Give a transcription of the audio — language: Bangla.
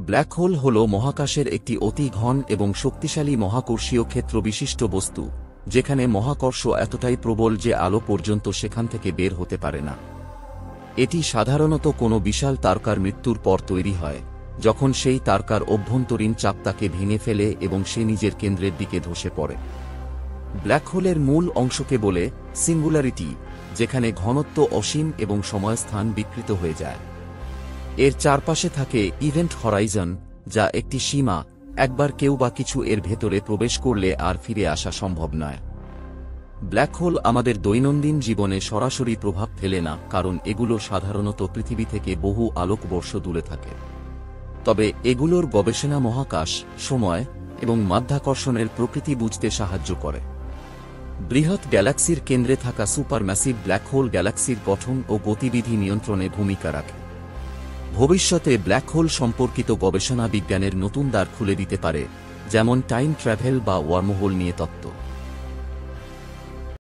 ব্ল্যাক হোল হল মহাকাশের একটি অতি ঘন এবং শক্তিশালী মহাকর্ষীয় ক্ষেত্র বিশিষ্ট বস্তু, যেখানে মহাকর্ষ এতটাই প্রবল যে আলো পর্যন্ত সেখান থেকে বের হতে পারে না। এটি সাধারণত কোনো বিশাল তারকার মৃত্যুর পর তৈরি হয়, যখন সেই তারকার অভ্যন্তরীণ চাপ তাকে ভেঙে ফেলে এবং সে নিজের কেন্দ্রের দিকে ধসে পড়ে। ব্ল্যাক হোলের মূল অংশকে বলে সিঙ্গুলারিটি, যেখানে ঘনত্ব অসীম এবং সময়স্থান বিকৃত হয়ে যায়। এর চারপাশে থাকে ইভেন্ট হরাইজন, যা একটি সীমা, একবার কেউ বা কিছু এর ভেতরে প্রবেশ করলে আর ফিরে আসা সম্ভব নয়। ব্ল্যাক হোল আমাদের দৈনন্দিন জীবনে সরাসরি প্রভাব ফেলে না, কারণ এগুলো সাধারণত পৃথিবী থেকে বহু আলোকবর্ষ দূরে থাকে। তবে এগুলোর গবেষণা মহাকাশ, সময় এবং মাধ্যাকর্ষণের প্রকৃতি বুঝতে সাহায্য করে। বৃহৎ গ্যালাক্সির কেন্দ্রে থাকা সুপারম্যাসিভ ব্ল্যাক হোল গ্যালাক্সির গঠন ও গতিবিধি নিয়ন্ত্রণে ভূমিকা রাখে। ভবিষ্যতে ব্ল্যাক হোল সম্পর্কিত গবেষণা বিজ্ঞানের নতুন দ্বার খুলে দিতে পারে, যেমন টাইম ট্র্যাভেল বা ওয়ার্মহোল নিয়ে তত্ত্ব।